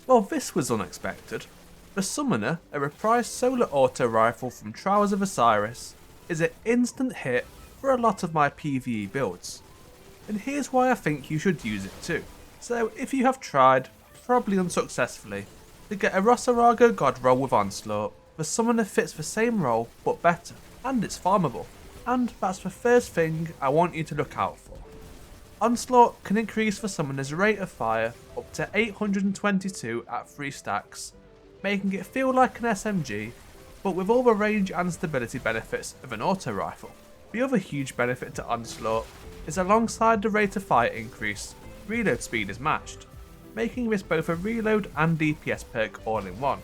Well, this was unexpected. The Summoner, a reprised solar auto rifle from Trials of Osiris, is an instant hit for a lot of my PvE builds. And here's why I think you should use it too. So if you have tried, probably unsuccessfully, to get a Ros Arago God roll with Onslaught, the Summoner fits the same role but better, and it's farmable. And that's the first thing I want you to look out for. Onslaught can increase the Summoner's rate of fire up to 822 at 3 stacks, making it feel like an SMG, but with all the range and stability benefits of an auto rifle. The other huge benefit to Onslaught is alongside the rate of fire increase, reload speed is matched, making this both a reload and DPS perk all in one.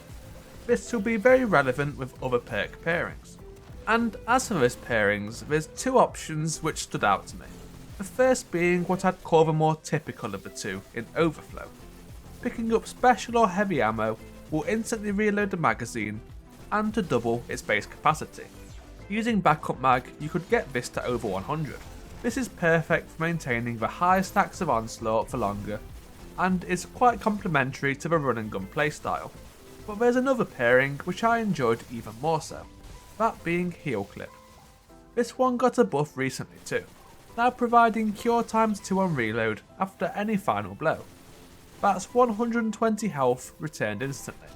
This will be very relevant with other perk pairings. And as for those pairings, there's two options which stood out to me. The first being what I'd call the more typical of the two in overflow. Picking up special or heavy ammo will instantly reload the magazine and to double its base capacity. Using backup mag, you could get this to over 100. This is perfect for maintaining the high stacks of Onslaught for longer, and is quite complementary to the run and gun playstyle. But there's another pairing which I enjoyed even more so, that being Heal Clip. This one got a buff recently too, now providing cure times 2 on reload after any final blow. That's 120 health returned instantly.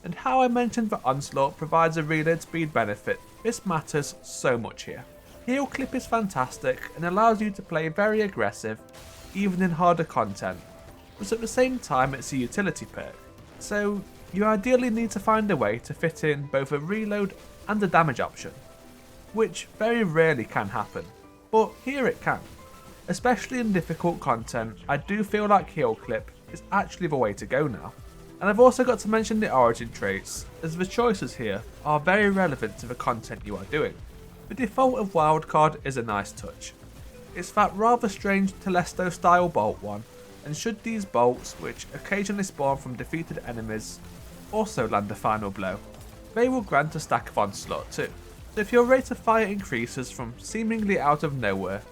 And how I mentioned that Onslaught provides a reload speed benefit, this matters so much here. Heal Clip is fantastic and allows you to play very aggressive, even in harder content, but at the same time it's a utility perk, so you ideally need to find a way to fit in both a reload and a damage option, which very rarely can happen, but here it can. Especially in difficult content, I do feel like Heal Clip is actually the way to go now. And I've also got to mention the origin traits, as the choices here are very relevant to the content you are doing. The default of Wildcard is a nice touch. It's that rather strange Telesto style bolt one, and should these bolts, which occasionally spawn from defeated enemies, also land a final blow, they will grant a stack of Onslaught too. So if your rate of fire increases from seemingly out of nowhere,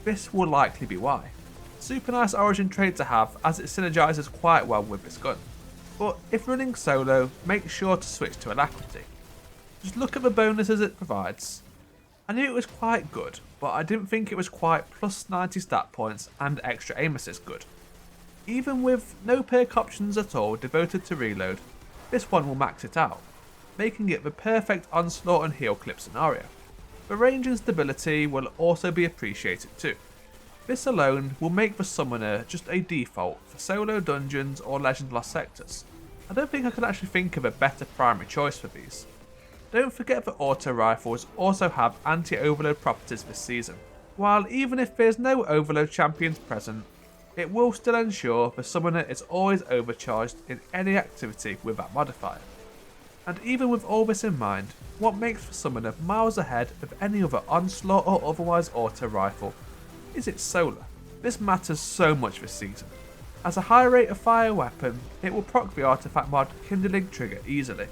this will likely be why. Super nice origin trait to have, as it synergizes quite well with this gun. But if running solo, make sure to switch to Alacrity. Just look at the bonuses it provides. I knew it was quite good, but I didn't think it was quite plus 90 stat points and extra aim assist good. Even with no perk options at all devoted to reload, this one will max it out, making it the perfect Onslaught and Heal Clip scenario. The range and stability will also be appreciated too. This alone will make the Summoner just a default for solo dungeons or Legend Lost sectors. I don't think I can actually think of a better primary choice for these. Don't forget that auto rifles also have anti-overload properties this season. While even if there's no overload champions present, it will still ensure the Summoner is always overcharged in any activity with that modifier. And even with all this in mind, what makes the Summoner miles ahead of any other Onslaught or otherwise auto rifle is its solar. This matters so much this season. As a high rate of fire weapon, it will proc the artifact mod Kindling Trigger easily.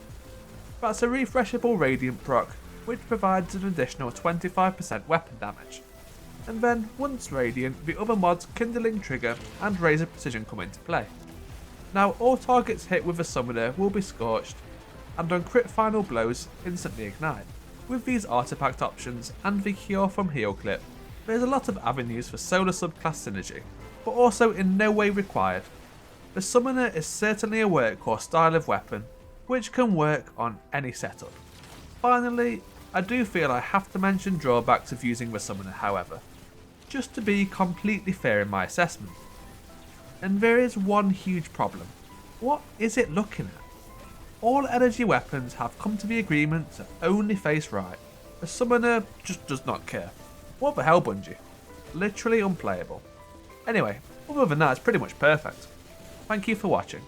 That's a refreshable radiant proc, which provides an additional 25% weapon damage. And then, once radiant, the other mods Kindling Trigger and Razor Precision come into play. Now all targets hit with a Summoner will be scorched, and on crit final blows instantly ignite. With these artifact options and the cure from Heal Clip, there's a lot of avenues for solar subclass synergy, but also in no way required. The Summoner is certainly a workhorse style of weapon, which can work on any setup. Finally, I do feel I have to mention drawbacks of using the Summoner however, just to be completely fair in my assessment. And there is one huge problem. What is it looking at? All energy weapons have come to the agreement to only face right. The Summoner just does not care. What the hell, Bungie? Literally unplayable. Anyway, other than that, it's pretty much perfect. Thank you for watching.